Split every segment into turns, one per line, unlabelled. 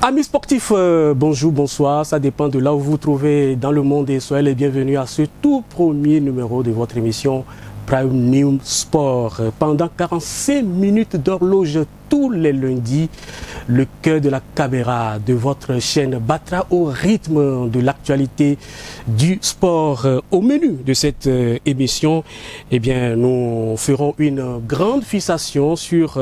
Amis sportifs, bonjour, bonsoir, ça dépend de là où vous vous trouvez dans le monde et soyez les bienvenus à ce tout premier numéro de votre émission Prime News Sport. Pendant 45 minutes d'horloge tous les lundis, le cœur de la caméra de votre chaîne battra au rythme de l'actualité du sport. Au menu de cette émission, eh bien, nous ferons une grande fixation sur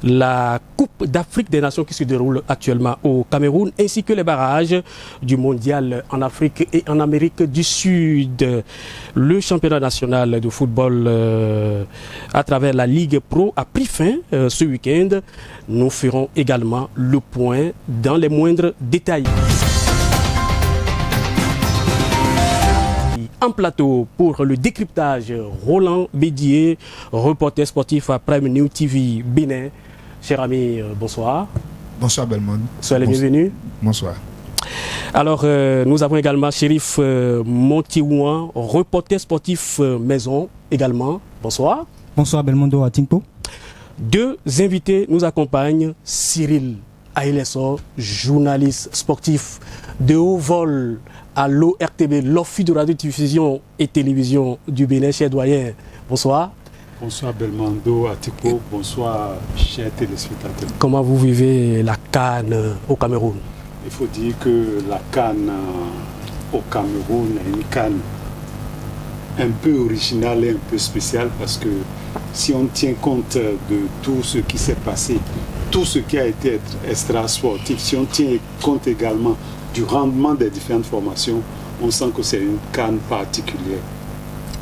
la Coupe d'Afrique des Nations qui se déroule actuellement au Cameroun, ainsi que les barrages du mondial en Afrique et en Amérique du Sud. Le championnat national de football à travers la Ligue Pro a pris fin ce week-end. Nous ferons également le point dans les moindres détails. En plateau pour le décryptage, Roland Bédier, reporter sportif à Prime News TV Bénin. Cher ami, bonsoir.
Bonsoir Belmond.
Soyez les bienvenus.
Bonsoir.
Alors, nous avons également Chérif Montiouan, reporter sportif maison également. Bonsoir.
Bonsoir Belmondo à Tingpo.
Deux invités nous accompagnent. Cyril Aïlesso, journaliste sportif de haut vol à l'ORTB, l'Office de radiodiffusion et télévision du Bénin, cher doyen. Bonsoir.
Bonsoir Belmondo, Atipo, bonsoir chers téléspectateurs.
Comment vous vivez la CAN au Cameroun?
Il faut dire que la CAN au Cameroun est une CAN un peu originale et un peu spéciale parce que si on tient compte de tout ce qui s'est passé, tout ce qui a été extra-sportif, si on tient compte également du rendement des différentes formations, on sent que c'est une CAN particulière.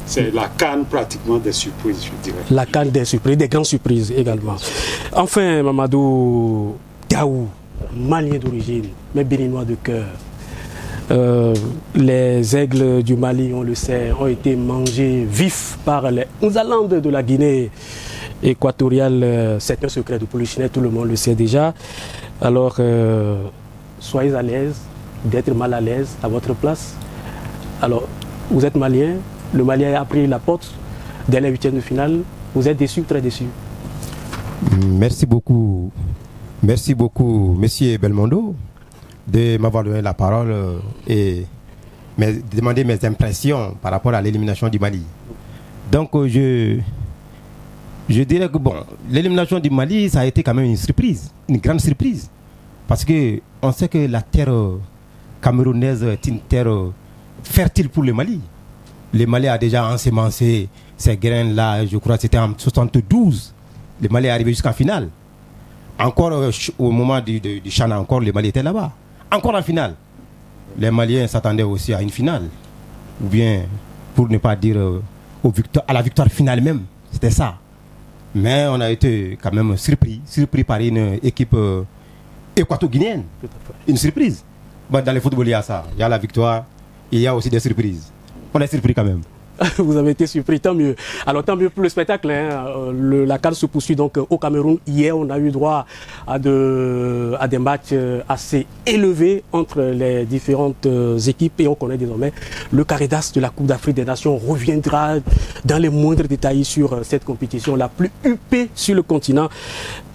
C'est la CAN pratiquement des surprises, je dirais. La CAN
des surprises, des grandes surprises également. Enfin, Mamadou Daou, malien d'origine, mais béninois de cœur. Les aigles du Mali, on le sait, ont été mangés vifs par les Nzalandes de la Guinée équatoriale. C'est un secret de Polichinelle, tout le monde le sait déjà. Alors, soyez à l'aise d'être mal à l'aise à votre place. Alors, vous êtes malien. Le Mali a pris la porte dès les huitièmes de finale. Vous êtes déçu, très déçu.
Merci beaucoup, monsieur Belmondo, de m'avoir donné la parole et demander mes impressions par rapport à l'élimination du Mali. Donc, je dirais que bon, l'élimination du Mali, ça a été quand même une surprise, une grande surprise. Parce qu'on sait que la terre camerounaise est une terre fertile pour le Mali. Le Mali a déjà ensemencé ces graines-là, je crois que c'était en 72. Le Mali est arrivé jusqu'en finale. Encore au moment du Chana, encore le Mali était là-bas. Encore en finale. Les Maliens s'attendaient aussi à une finale. Ou bien, pour ne pas dire à la victoire finale même. C'était ça. Mais on a été quand même surpris par une équipe équato-guinéenne. Une surprise. Bon, dans le football, il y a ça. Il y a la victoire, il y a aussi des surprises. On est surpris quand même.
Vous avez été surpris, tant mieux. Alors tant mieux pour le spectacle. La CAN se poursuit donc au Cameroun. Hier, on a eu droit à des matchs assez élevés entre les différentes équipes. Et on connaît désormais le carré d'as de la Coupe d'Afrique des Nations. On reviendra dans les moindres détails sur cette compétition la plus huppée sur le continent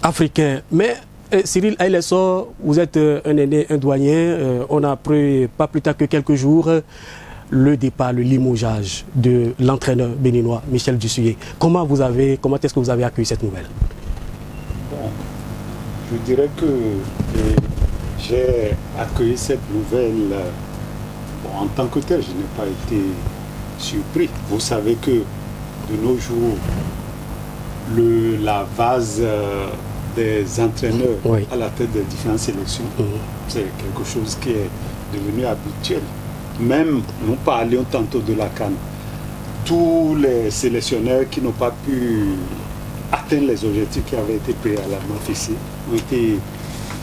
africain. Mais Cyril Aïlesso, vous êtes un aîné, un doyen. On a appris pas plus tard que quelques jours le départ, le limogeage de l'entraîneur béninois Michel Dussuyer. Comment est-ce que vous avez accueilli cette nouvelle?
Bon, je dirais que j'ai accueilli cette nouvelle en tant que tel, je n'ai pas été surpris. Vous savez que de nos jours, la vase des entraîneurs à la tête des différentes sélections, c'est quelque chose qui est devenu habituel. Même, nous parlions tantôt de la CAN. Tous les sélectionneurs qui n'ont pas pu atteindre les objectifs qui avaient été préalablement fixés ont été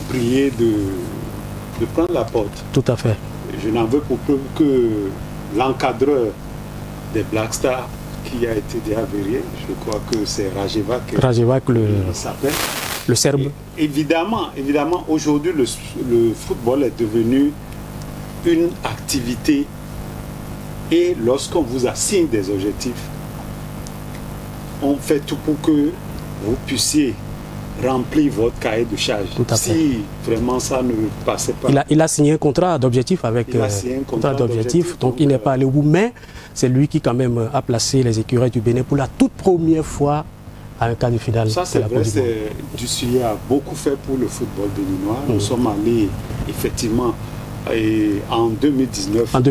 priés de prendre la porte.
Tout à fait.
Je n'en veux pour peu que l'encadreur des Black Stars, qui a été déavérié, je crois que c'est Rajevac s'appelle.
Le Serbe.
Évidemment, aujourd'hui, le football est devenu une activité et lorsqu'on vous assigne des objectifs, on fait tout pour que vous puissiez rempli votre cahier de charge. Si vraiment ça ne passait pas.
Il a signé un contrat d'objectif avec donc il n'est pas allé au bout. Mais c'est lui qui quand même a placé les écureuils du Bénin pour la toute première fois à un quart de finale.
Ça c'est vrai, Dussuyer a beaucoup fait pour le football béninois. Nous sommes allés effectivement en 2019 en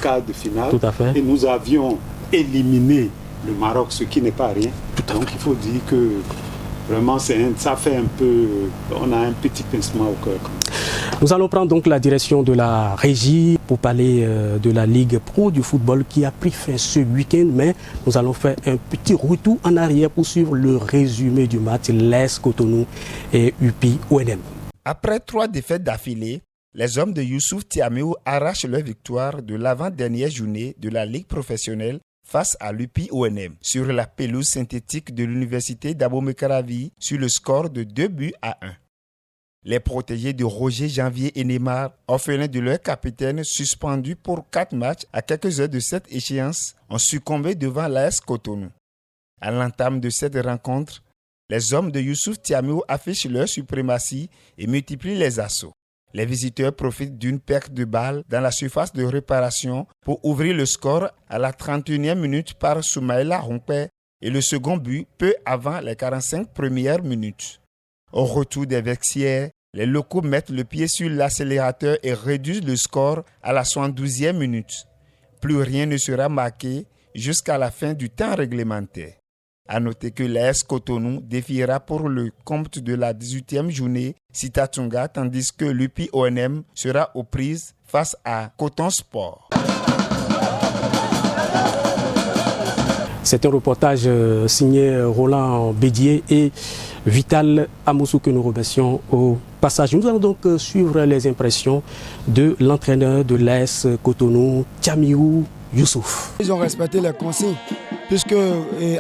quart de finale.
Tout à fait.
Et nous avions éliminé le Maroc, ce qui n'est pas rien. Donc il faut dire que vraiment ça fait un peu, on a un petit pincement au cœur.
Nous allons prendre donc la direction de la régie pour parler de la Ligue Pro du football qui a pris fin ce week-end, mais nous allons faire un petit retour en arrière pour suivre le résumé du match l'AS Cotonou et UPI ONM.
Après 3 défaites d'affilée, les hommes de Youssouf Tiamou arrachent leur victoire de l'avant-dernière journée de la Ligue professionnelle face à l'UPI ONM sur la pelouse synthétique de l'université d'Abomey-Caravi sur le score de 2-1. Les protégés de Roger Janvier et Neymar, orphelins de leur capitaine suspendu pour 4 matchs à quelques heures de cette échéance, ont succombé devant l'AS Cotonou. À l'entame de cette rencontre, les hommes de Youssouf Tiamou affichent leur suprématie et multiplient les assauts. Les visiteurs profitent d'une perte de balle dans la surface de réparation pour ouvrir le score à la 31e minute par Soumaïla Rompé et le second but peu avant les 45 premières minutes. Au retour des vestiaires, les locaux mettent le pied sur l'accélérateur et réduisent le score à la 72e minute. Plus rien ne sera marqué jusqu'à la fin du temps réglementaire. À noter que l'AS Cotonou défiera pour le compte de la 18e journée Sitatunga, tandis que l'UPI ONM sera aux prises face à Coton Sport.
C'est un reportage signé Roland Bédier et Vital Amoussou que nous remercions au passage. Nous allons donc suivre les impressions de l'entraîneur de l'AS Cotonou, Tiamou Youssouf.
Ils ont respecté les consignes, puisque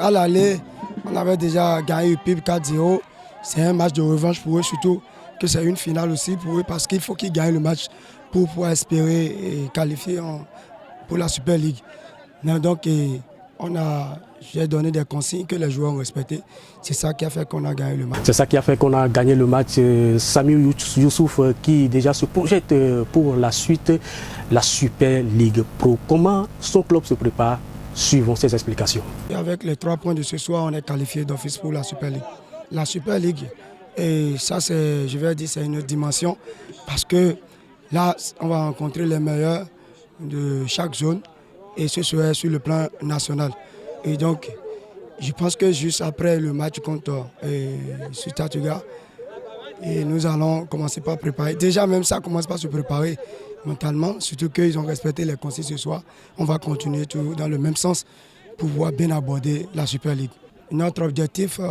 à l'aller, on avait déjà gagné UPIB 4-0. C'est un match de revanche pour eux, surtout que c'est une finale aussi pour eux, parce qu'il faut qu'ils gagnent le match pour pouvoir espérer qualifier pour la Super League. Donc, j'ai donné des consignes que les joueurs ont respectées. C'est ça qui a fait qu'on a gagné le match.
C'est ça qui a fait qu'on a gagné le match. Samuel Youssouf qui déjà se projette pour la suite, la Super League Pro. Comment son club se prépare? Suivons ces explications.
Et avec les 3 points de ce soir, on est qualifié d'office pour la Super League. La Super League, et ça c'est, je vais dire, c'est une autre dimension parce que là, on va rencontrer les meilleurs de chaque zone et ce serait sur le plan national. Et donc, je pense que juste après le match contre Sitatunga, nous allons commencer par préparer. Déjà, même ça commence par se préparer mentalement, surtout qu'ils ont respecté les consignes ce soir. On va continuer tout dans le même sens pour pouvoir bien aborder la Super League. Notre objectif,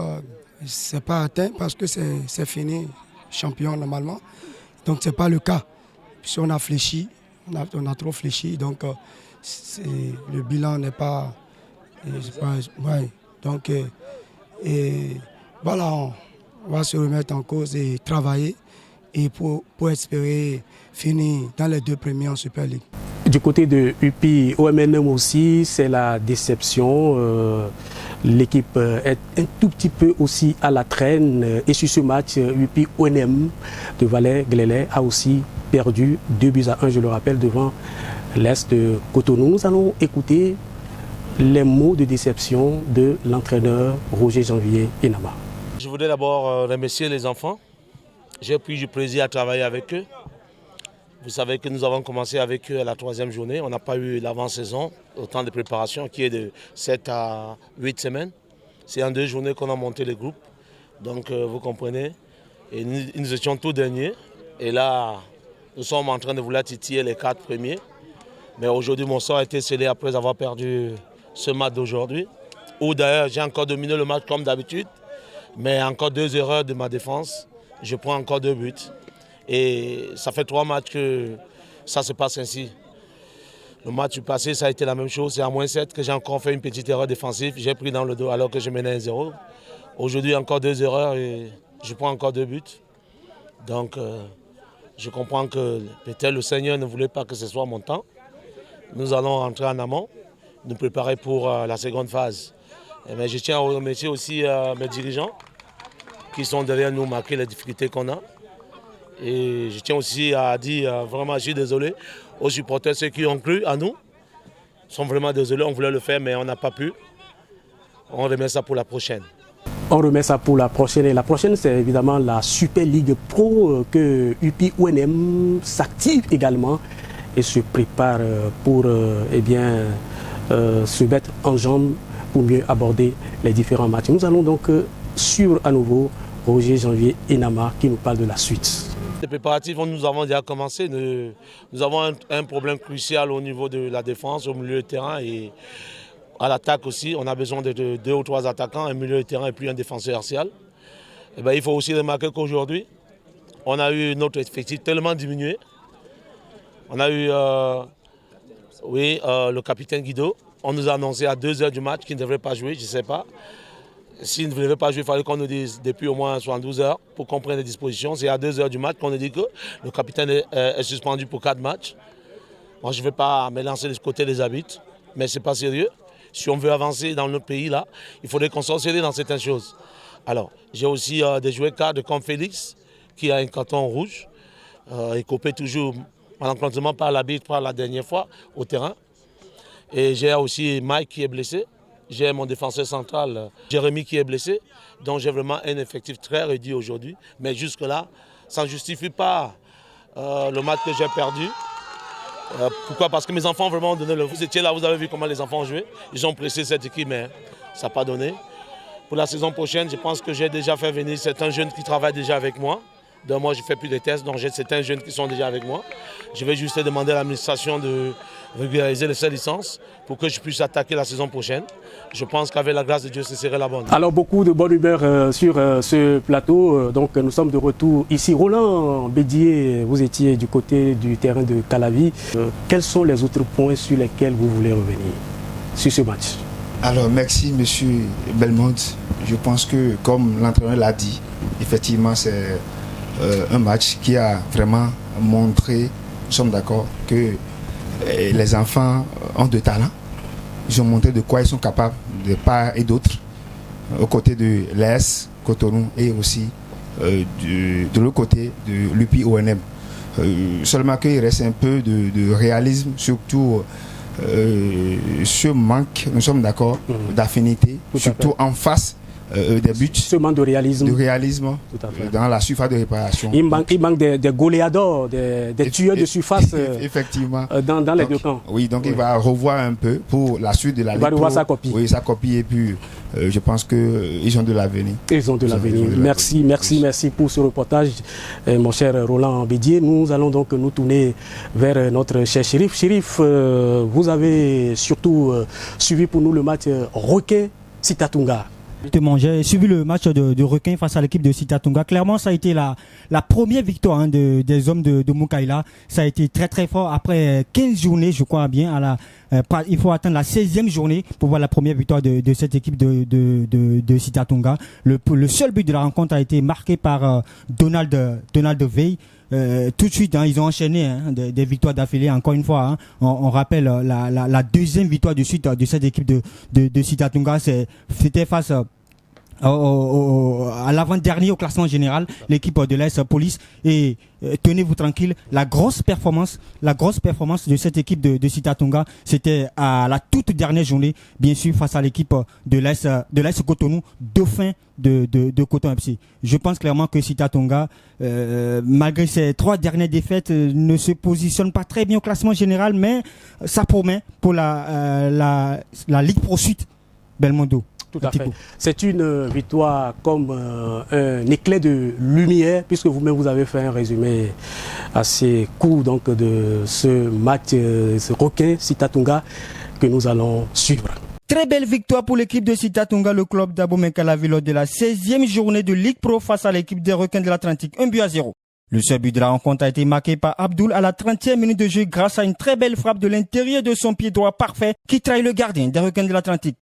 ce n'est pas atteint parce que c'est fini, champion normalement. Donc, ce n'est pas le cas. Puis on a fléchi, on a trop fléchi, donc le bilan n'est pas... Donc, voilà, on va se remettre en cause et travailler et pour espérer finir dans les 2 premiers en Super League.
Du côté de UPI OMNM aussi, c'est la déception. L'équipe est un tout petit peu aussi à la traîne. Et sur ce match, UPI ONM de Valais-Glélé a aussi perdu 2-1, je le rappelle, devant l'Est de Cotonou. Nous allons écouter les mots de déception de l'entraîneur Roger Janvier Inama.
Je voudrais d'abord remercier les enfants. J'ai pris du plaisir à travailler avec eux. Vous savez que nous avons commencé avec eux à la 3e journée. On n'a pas eu l'avant-saison, au temps de préparation qui est de 7 à 8 semaines. C'est en 2 journées qu'on a monté le groupe. Donc vous comprenez. Et nous étions tout derniers. Et là, nous sommes en train de vouloir titiller les 4 premiers. Mais aujourd'hui, mon sort a été scellé après avoir perdu ce match d'aujourd'hui. Où d'ailleurs, j'ai encore dominé le match comme d'habitude. Mais encore 2 erreurs de ma défense. Je prends encore 2 buts. Et ça fait 3 matchs que ça se passe ainsi. Le match passé, ça a été la même chose. C'est à -7 que j'ai encore fait une petite erreur défensive. J'ai pris dans le dos alors que je menais 1-0. Aujourd'hui, encore 2 erreurs et je prends encore 2 buts. Donc, je comprends que peut-être le Seigneur ne voulait pas que ce soit mon temps. Nous allons rentrer en amont, nous préparer pour la seconde phase. Mais je tiens à remercier aussi mes dirigeants qui sont derrière nous malgré les difficultés qu'on a. Et je tiens aussi à dire, vraiment, je suis désolé aux supporters, ceux qui ont cru à nous. Sont vraiment désolés, on voulait le faire, mais on n'a pas pu. On remet ça pour la prochaine.
On remet ça pour la prochaine. Et la prochaine, c'est évidemment la Super Ligue Pro que UPI ONM s'active également et se prépare pour se mettre en jambes pour mieux aborder les différents matchs. Nous allons donc suivre à nouveau Roger Janvier Enama qui nous parle de la suite.
Les préparatifs, nous avons déjà commencé. Nous avons un problème crucial au niveau de la défense, au milieu de terrain et à l'attaque aussi. On a besoin de 2 ou 3 attaquants, un milieu de terrain et puis un défenseur axial. Et bien, il faut aussi remarquer qu'aujourd'hui, on a eu notre effectif tellement diminué. On a eu le capitaine Guido. On nous a annoncé à 2 heures du match qu'il ne devrait pas jouer, je ne sais pas. S'il ne devait pas jouer, il fallait qu'on nous dise depuis au moins 72 heures pour qu'on prenne les dispositions. C'est à 2 heures du match qu'on nous dit que le capitaine est suspendu pour 4 matchs. Moi, je ne vais pas me lancer du côté des arbitres, mais ce n'est pas sérieux. Si on veut avancer dans notre pays, là, il faudrait qu'on soit sérieux dans certaines choses. Alors, j'ai aussi des joueurs cadres comme Félix, qui a un carton rouge, écopé toujours malencontreusement par l'arbitre par la dernière fois au terrain. Et j'ai aussi Mike qui est blessé. J'ai mon défenseur central, Jérémy, qui est blessé. Donc j'ai vraiment un effectif très réduit aujourd'hui. Mais jusque-là, ça ne justifie pas le match que j'ai perdu. Pourquoi? Parce que mes enfants ont vraiment donné le... Vous étiez là, vous avez vu comment les enfants ont joué. Ils ont pressé cette équipe, mais ça n'a pas donné. Pour la saison prochaine, je pense que j'ai déjà fait venir certains jeunes qui travaillent déjà avec moi. Donc moi, je ne fais plus de tests, donc j'ai certains jeunes qui sont déjà avec moi. Je vais juste demander à l'administration de régulariser les licences pour que je puisse attaquer la saison prochaine. Je pense qu'avec la grâce de Dieu, ce serait la bonne.
Alors, beaucoup de bonne humeur sur ce plateau. Donc, nous sommes de retour ici. Roland Bédier, vous étiez du côté du terrain de Calavi. Quels sont les autres points sur lesquels vous voulez revenir sur ce match?
Alors, merci, monsieur Belmont. Je pense que, comme l'entraîneur l'a dit, effectivement, c'est un match qui a vraiment montré, nous sommes d'accord, que les enfants ont de talent. Ils ont montré de quoi ils sont capables de part et d'autre, aux côtés de l'ES, Cotonou et aussi de l'autre côté de l'UPI ONM. Seulement qu'il reste un peu de réalisme, surtout ce manque, nous sommes d'accord, d'affinité, surtout en face des buts.
Ce manque de réalisme.
Tout à fait. Dans la surface de réparation.
Il manque des goléadors, des tueurs de surface
effectivement.
Dans les deux camps.
Oui, donc il va revoir un peu pour la suite de la Ligue.
Il va revoir sa copie.
Oui, sa copie et puis je pense qu'ils ont de l'avenir.
Ils ont de l'avenir. Merci pour ce reportage, mon cher Roland Bédier. Nous allons donc nous tourner vers notre cher Chérif. Chérif, vous avez surtout suivi pour nous le match Requin-Sitatunga.
J'ai suivi le match de Requin face à l'équipe de Sitatunga. Clairement, ça a été la première victoire des hommes de Mukaila. Ça a été très très fort. Après 15 journées, je crois bien, il faut attendre la 16e journée pour voir la première victoire de cette équipe de Sitatunga. Le seul but de la rencontre a été marqué par Donald Veil. Tout de suite, ils ont enchaîné des victoires d'affilée. Encore une fois, on rappelle la deuxième victoire de suite de cette équipe de Sitatunga. C'était face à l'avant-dernier au classement général, l'équipe de l'AS Police. Et tenez-vous tranquille, la grosse performance de cette équipe de Sitatunga, c'était à la toute dernière journée, bien sûr, face à l'équipe de l'AS Cotonou, dauphin de Coton FC. Je pense clairement que Sitatunga, malgré ses 3 dernières défaites, ne se positionne pas très bien au classement général, mais ça promet pour la Ligue Pro Suite Belmondo.
Tout à fait. C'est une victoire comme un éclair de lumière, puisque vous-même vous avez fait un résumé assez court donc, de ce match, ce Requin Sitatunga que nous allons suivre.
Très belle victoire pour l'équipe de Sitatunga, le club d'Abomey-Calavi lors de la 16e journée de Ligue Pro face à l'équipe des Requins de l'Atlantique. 1-0. Le seul but de la rencontre a été marqué par Abdoul à la 30e minute de jeu grâce à une très belle frappe de l'intérieur de son pied droit parfait qui trahit le gardien des Requins de l'Atlantique.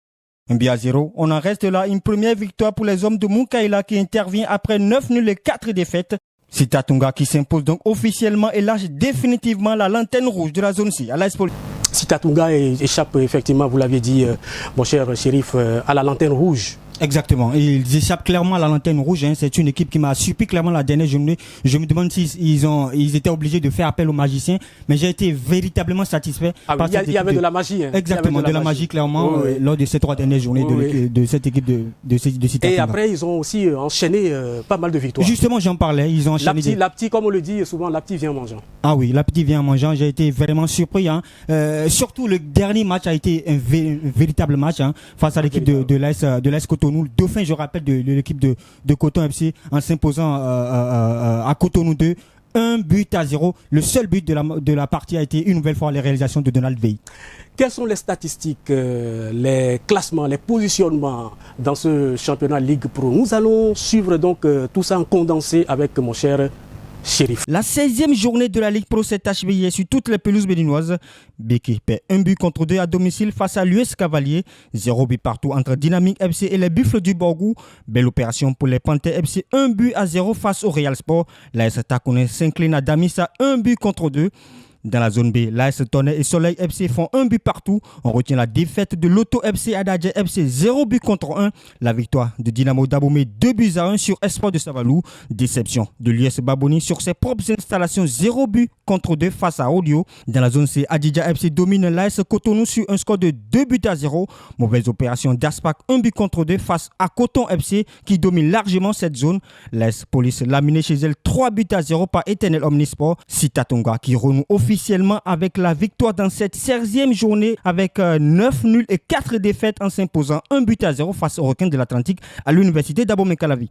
1-0, on en reste là, une première victoire pour les hommes de Mukaila qui intervient après 9 nuls et 4 défaites. Sitatunga qui s'impose donc officiellement et lâche définitivement la lanterne rouge de la zone C à l'AS Police.
Sitatunga échappe effectivement, vous l'aviez dit, mon cher Chérif, à la lanterne rouge.
Exactement. Et ils échappent clairement à la lanterne rouge. Hein. C'est une équipe qui m'a surpris clairement la dernière journée. Je me demande s'ils étaient obligés de faire appel aux magiciens. Mais j'ai été véritablement satisfait.
Il y avait de la magie. Hein.
Exactement, de la magie clairement lors de ces 3 dernières journées de cette équipe de Citatunga.
Et après, ils ont aussi enchaîné pas mal de victoires.
Justement, j'en parlais. Ils ont enchaîné.
La petite, comme on le dit souvent, la petite vient en mangeant.
Ah oui, la petite vient en mangeant. J'ai été vraiment surpris. Hein. Surtout le dernier match a été un véritable match face à l'équipe de l'AS Cotonou. Le dauphin, je rappelle, de l'équipe de Coton FC en s'imposant à Cotonou 2. 1-0. Le seul but de la partie a été une nouvelle fois les réalisations de Donald Veil.
Quelles sont les statistiques, les classements, les positionnements dans ce championnat Ligue Pro? Nous allons suivre donc tout ça en condensé avec mon cher Chérif.
La 16e journée de la Ligue Pro s'est achevée sur toutes les pelouses béninoises. Béki perd 1-2 à domicile face à l'US Cavalier. 0 but partout entre Dynamique FC et les Buffles du Borgou. Belle opération pour les Panthères FC. 1-0 face au Real Sport. L'AS Takounais s'incline à Damissa 1-2. Dans la zone B, l'AS Tonnerre et Soleil FC font 1 but partout. On retient la défaite de Lotto FC à Dadje FC 0-1. La victoire de Dynamo Daboumé 2-1 sur Espoir de Savalou. Déception de l'US Baboni sur ses propres installations 0-2 face à Audio. Dans la zone C, Adidja FC domine l'AS Cotonou sur un score de 2-0. Mauvaise opération d'Aspac 1-2 face à Coton FC qui domine largement cette zone. L'AS Police laminé chez elle 3-0 par Éternel Omnisport. Citatunga qui renoue officiellement avec la victoire dans cette 16e journée avec 9 nuls et 4 défaites en s'imposant 1-0 face aux Requins de l'Atlantique à l'université d'Abomey-Calavi.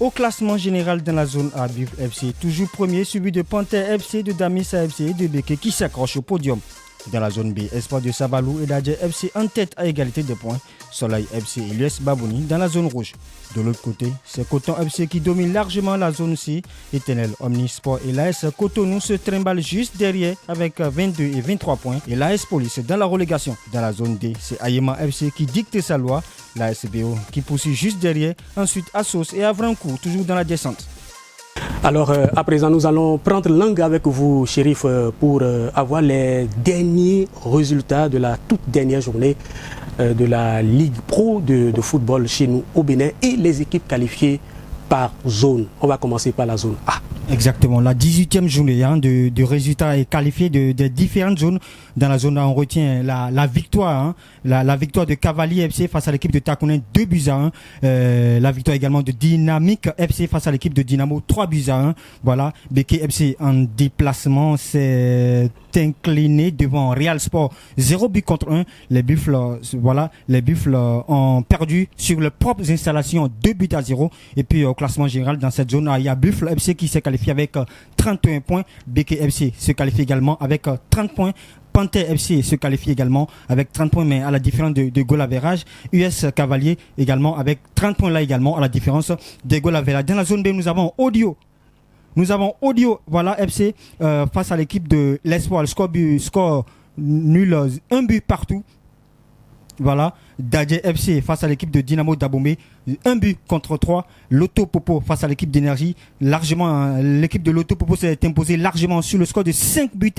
Au classement général dans la zone A, Buffle FC toujours premier, suivi de Panthère FC, de Damissa FC et de Béké qui s'accroche au podium. Dans la zone B, Espoir de Sabalou et Dadje FC en tête à égalité de points. Soleil FC et l'US Babouni dans la zone rouge. De l'autre côté, c'est Coton FC qui domine largement la zone C. Éternel Omnisport et l'AS Cotonou se trimballent juste derrière avec 22 et 23 points. Et l'AS Police dans la relégation. Dans la zone D, c'est Ayema FC qui dicte sa loi. L'AS BO qui poursuit juste derrière. Ensuite, Assos et Avrancourt toujours dans la descente.
Alors, à présent, nous allons prendre langue avec vous, Chérif, pour avoir les derniers résultats de la toute dernière journée de la Ligue Pro de football chez nous au Bénin et les équipes qualifiées par zone. On va commencer par la zone A.
Exactement, la 18e journée de résultats est qualifiée de différentes zones. Dans la zone A, on retient la victoire, la victoire de Cavalier FC face à l'équipe de Takounais 2-1. La victoire également de Dynamique FC face à l'équipe de Dynamo 3-1. Voilà, Béké FC en déplacement s'est incliné devant Real Sport 0-1. Les Buffles, ont perdu sur leurs propres installations 2-0. Et puis au classement général dans cette zone, il y a Buffle FC qui s'est qualifié avec 31 points. Béké FC se qualifie également avec 30 points. Panthère FC se qualifie également avec 30 points, mais à la différence de goal average. US Cavalier également avec 30 points là également à la différence des goal average. Dans la zone B, nous avons Audio, voilà, FC face à l'équipe de l'Espoir. Le score nul, 1 but partout. Voilà, Dadje FC face à l'équipe de Dynamo Daboumé, 1-3. Lotto Popo face à l'équipe d'énergie. Largement, l'équipe de Lotto Popo s'est imposée largement sur le score de 5 buts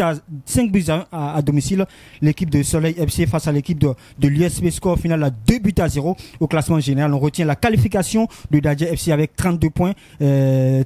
à domicile. L'équipe de Soleil FC face à l'équipe de l'USB, score final à 2-0. Au classement général, on retient la qualification de Dadje FC avec 32 points,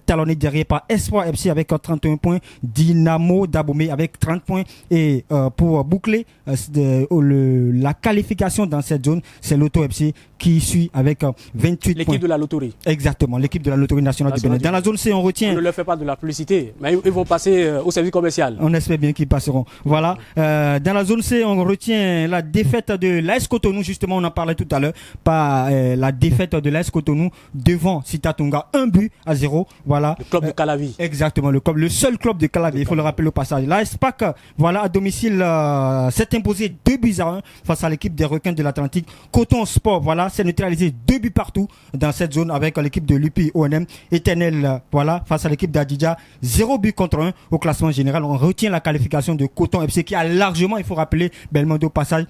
talonné derrière par Espoir FC avec 31 points, Dynamo Daboumé avec 30 points. Et pour boucler la qualification dans cette zone, c'est Lotto FC qui suit avec 28 points.
L'équipe de la loterie.
Exactement, l'équipe de la loterie nationale de Bénin. Dans la zone C, on retient...
On ne leur fait pas de la publicité, mais ils vont passer au service commercial.
On espère bien qu'ils passeront. Voilà. Dans la zone C, on retient la défaite de l'AS Cotonou, justement, on en parlait tout à l'heure, par la défaite de l'AS Cotonou devant Citatunga, 1-0. Voilà.
Le club de Calavi.
Exactement, le seul club de Calavi, il faut le rappeler au passage. L'AS PAC, voilà, à domicile, s'est imposé 2-1 face à l'équipe des Requins de l'Atlantique. Coton Sport, voilà, s'est neutralisé 2 buts partout dans cette zone avec l'équipe de l'UPI ONM. Éternel, voilà, face à l'équipe d'Adidja, 0-1 au classement général. On retient la qualification de Coton FC qui a largement, il faut rappeler, Belmondo au passage,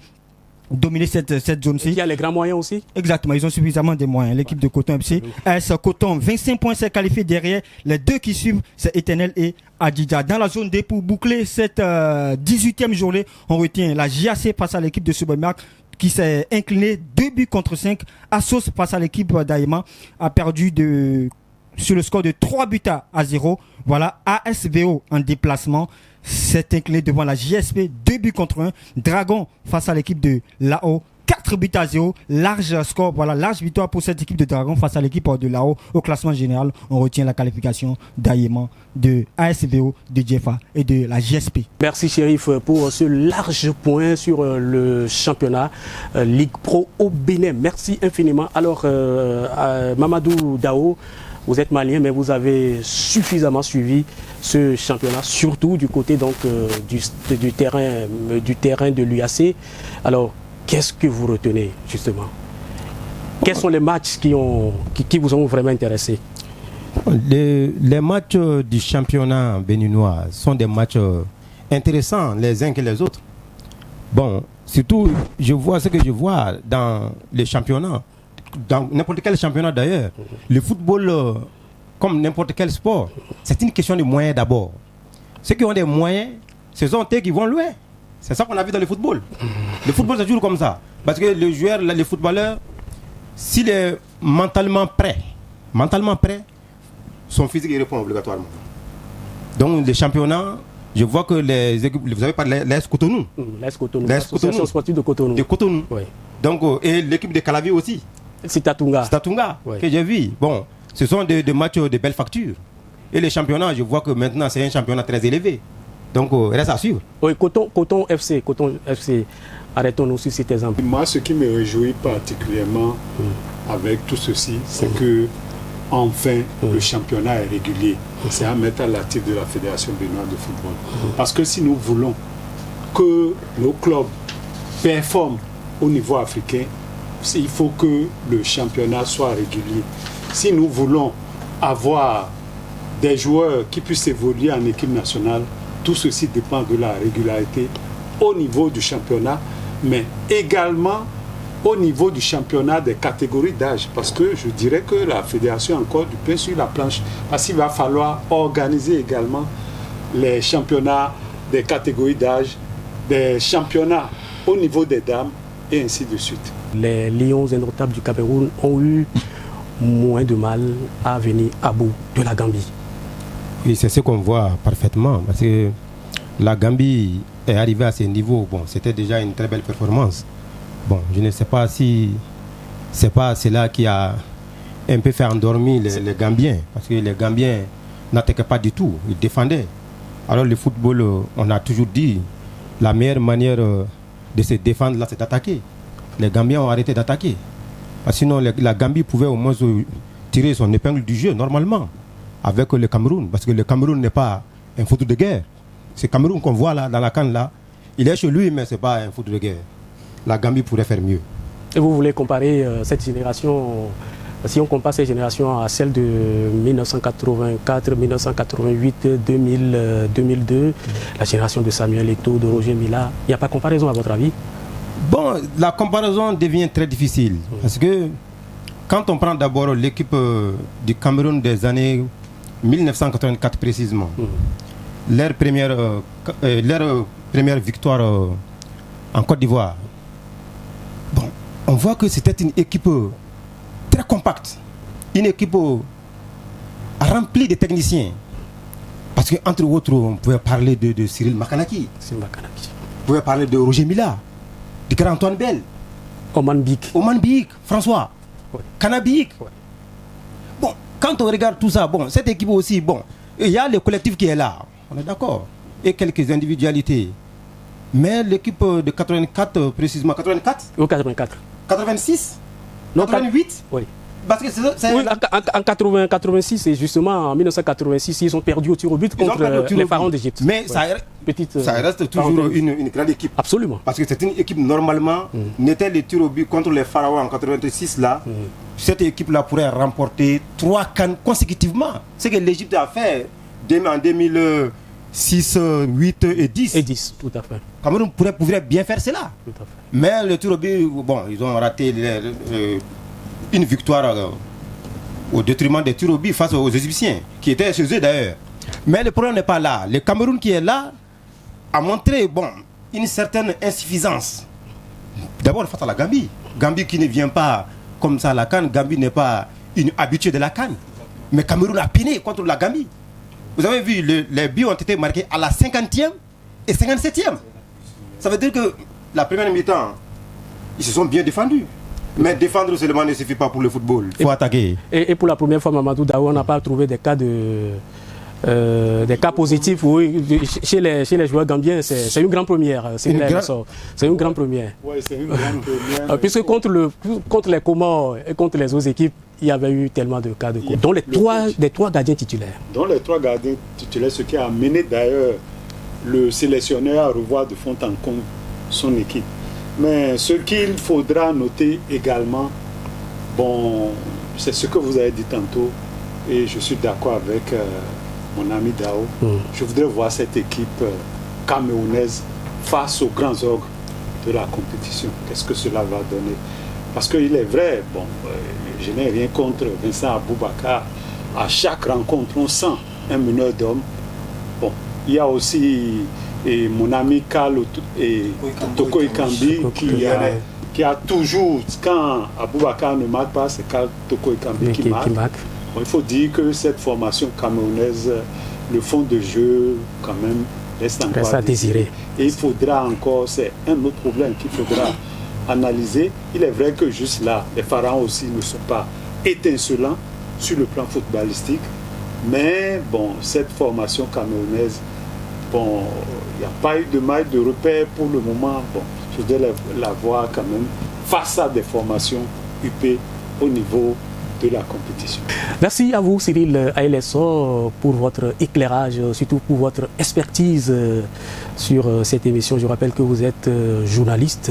dominer cette zone-ci.
Il y a les grands moyens aussi.
Exactement, ils ont suffisamment de moyens. L'équipe de Coton FC, AS Coton, 25 points, s'est qualifié derrière. Les deux qui suivent, c'est Éternel et Adidja. Dans la zone D, pour boucler cette 18e journée, on retient la JAC face à l'équipe de Subomark. qui s'est incliné 2-5. Assos face à l'équipe d'Aïma a perdu sur le score de 3-0. Voilà, ASVO en déplacement s'est incliné devant la JSP 2-1. Dragon face à l'équipe de Lao 4-0. Large score, voilà, large victoire pour cette équipe de Dragon face à l'équipe de Lao. Au classement général, on retient la qualification d'Aïma, de ASVO, de Jefa et de la JSP.
Merci Chérif pour ce large point sur le championnat Ligue Pro au Bénin. Merci infiniment. Alors, Mamadou Dao, vous êtes malien, mais vous avez suffisamment suivi ce championnat, surtout du côté donc, du terrain de l'UAC. Alors, qu'est-ce que vous retenez justement? Quels sont les matchs qui vous ont vraiment intéressé?
Les matchs du championnat béninois sont des matchs intéressants les uns que les autres. Bon, surtout, je vois ce que je vois dans les championnats, dans n'importe quel championnat d'ailleurs. Le football, comme n'importe quel sport, c'est une question de moyens d'abord. Ceux qui ont des moyens, ce sont eux qui vont loin. C'est ça qu'on a vu dans le football. Le football, c'est toujours comme ça. Parce que le joueur, le footballeur, s'il est mentalement prêt, son physique il répond obligatoirement. Donc, les championnats, je vois que les équipes, vous avez parlé de l'AS Cotonou.
L'Association sportive de Cotonou.
De Cotonou.
Oui.
Donc, et l'équipe de Calavi aussi.
Sitatunga,
oui. Que j'ai vu. Bon, ce sont des matchs de belle facture. Et les championnats, je vois que maintenant, c'est un championnat très élevé. Donc, reste à suivre.
Oui, Coton FC, arrêtons-nous sur cet exemple.
Moi, ce qui me réjouit particulièrement avec tout ceci, c'est que enfin le championnat est régulier. C'est à mettre à l'actif de la Fédération béninoise de football. Parce que si nous voulons que nos clubs performent au niveau africain, il faut que le championnat soit régulier. Si nous voulons avoir des joueurs qui puissent évoluer en équipe nationale, tout ceci dépend de la régularité au niveau du championnat, mais également au niveau du championnat des catégories d'âge. Parce que je dirais que la fédération a encore du pain sur la planche. Parce qu'il va falloir organiser également les championnats des catégories d'âge, des championnats au niveau des dames, et ainsi de suite.
Les Lions indomptables du Cameroun ont eu moins de mal à venir à bout de la Gambie.
Oui, c'est ce qu'on voit parfaitement, parce que la Gambie est arrivée à ce niveau. Bon, c'était déjà une très belle performance. Bon, je ne sais pas si c'est pas cela qui a un peu fait endormir les Gambiens, parce que les Gambiens n'attaquaient pas du tout, ils défendaient. Alors le football, on a toujours dit, la meilleure manière de se défendre là, c'est d'attaquer. Les Gambiens ont arrêté d'attaquer. Parce que sinon, la Gambie pouvait au moins tirer son épingle du jeu, normalement, avec le Cameroun. Parce que le Cameroun n'est pas un foot de guerre. Ce Cameroun qu'on voit là, dans la canne là, il est chez lui, mais ce n'est pas un foot de guerre. La Gambie pourrait faire mieux.
Et vous voulez comparer cette génération, si on compare cette génération à celle de 1984, 1988, 2000, 2002, la génération de Samuel Eto'o, de Roger Mila, il n'y a pas de comparaison à votre avis?
Bon, la comparaison devient très difficile. Parce que quand on prend d'abord l'équipe du Cameroun des années 1984 précisément, leur première victoire en Côte d'Ivoire, bon, on voit que c'était une équipe très compacte, une équipe remplie de techniciens. Parce qu'entre autres, on pouvait parler de Cyril Makanaki, on pouvait parler de Roger Mila, de Grand Antoine Bell, Oman Bik, François, Kanabik. Bon, quand on regarde tout ça, bon, cette équipe aussi, bon, il y a le collectif qui est là, on est d'accord, et quelques individualités. Mais l'équipe de 84, précisément 84
ou 84
86 non, 88
oui.
Parce que c'est
oui, en 86 et justement en 1986 ils ont perdu au tir au but contre les pharaons d'Égypte.
Mais
ouais.
ça reste toujours une grande équipe.
Absolument.
Parce que c'est une équipe normalement n'était les tirs au but contre les pharaons en 86 là. Cette équipe là pourrait remporter 3 CAN consécutivement. Ce que l'Égypte a fait en 2006, 8 et 10.
Et 10, tout à fait.
Cameroun pourrait bien faire cela.
Tout à fait.
Mais le tir au but, bon, ils ont raté une victoire au détriment des tirs au but face aux Égyptiens, qui étaient chez eux d'ailleurs. Mais le problème n'est pas là. Le Cameroun qui est là a montré une certaine insuffisance D'abord face à la Gambie. Gambie qui ne vient pas comme ça à la CAN. Gambie n'est pas une habituée de la CAN. Mais Cameroun a piné contre la Gambie. Vous avez vu, les buts ont été marqués à la 50e et 57e. Ça veut dire que la première mi-temps, ils se sont bien défendus. Mais défendre seulement ne suffit pas pour le football. Il faut attaquer.
Et pour la première fois, Mamadou Daou, on n'a pas trouvé des cas positifs chez les joueurs gambiens. C'est une grande première. C'est une grande première.
Oui, c'est une grande première.
Puisque contre les Comores et contre les autres équipes, il y avait eu tellement de cas de Covid, dont les trois gardiens titulaires.
Dont les 3 gardiens titulaires, ce qui a amené d'ailleurs le sélectionneur à revoir de fond en comble son équipe. Mais ce qu'il faudra noter également, bon, c'est ce que vous avez dit tantôt, et je suis d'accord avec mon ami Dao. Je voudrais voir cette équipe camerounaise face aux grands ogres de la compétition. Qu'est-ce que cela va donner? Parce qu'il est vrai, bon, je n'ai rien contre Vincent Aboubakar. À chaque rencontre, on sent un meneur d'hommes. Bon, il y a aussi mon ami Karl Toko Ekambi qui a toujours, quand Aboubakar ne marque pas, c'est Karl Toko Ekambi qui marque. Bon, il faut dire que cette formation camerounaise, le fond de jeu, quand même, reste encore à désirer. Et il faudra encore, c'est un autre problème qu'il faudra analyser. Il est vrai que juste là, les Pharaons aussi ne sont pas étincelants sur le plan footballistique, mais bon, cette formation camerounaise, bon, il n'y a pas eu de maille de repère pour le moment. Bon, je voudrais la voir quand même face à des formations UP au niveau de la compétition.
Merci à vous, Cyril Aelesso, pour votre éclairage, surtout pour votre expertise sur cette émission. Je rappelle que vous êtes journaliste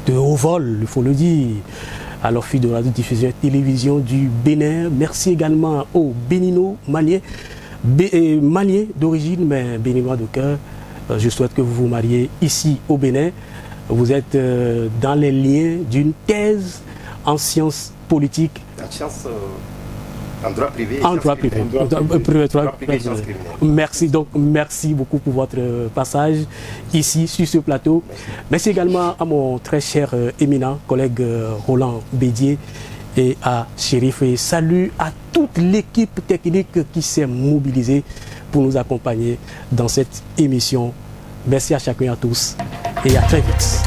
de haut vol, il faut le dire, à l'Office de radiodiffusion et télévision du Bénin. Merci également aux Béninois maliens d'origine, mais béninois de cœur. Je souhaite que vous vous mariez ici au Bénin. Vous êtes dans les liens d'une thèse en sciences politiques.
En sciences en droit privé.
En droit privé. Merci, donc merci beaucoup pour votre passage ici sur ce plateau. Merci également à mon très cher éminent collègue Roland Bédier et à Chérif. Et salut à toute l'équipe technique qui s'est mobilisée pour nous accompagner dans cette émission. Merci à chacun et à tous et à très vite.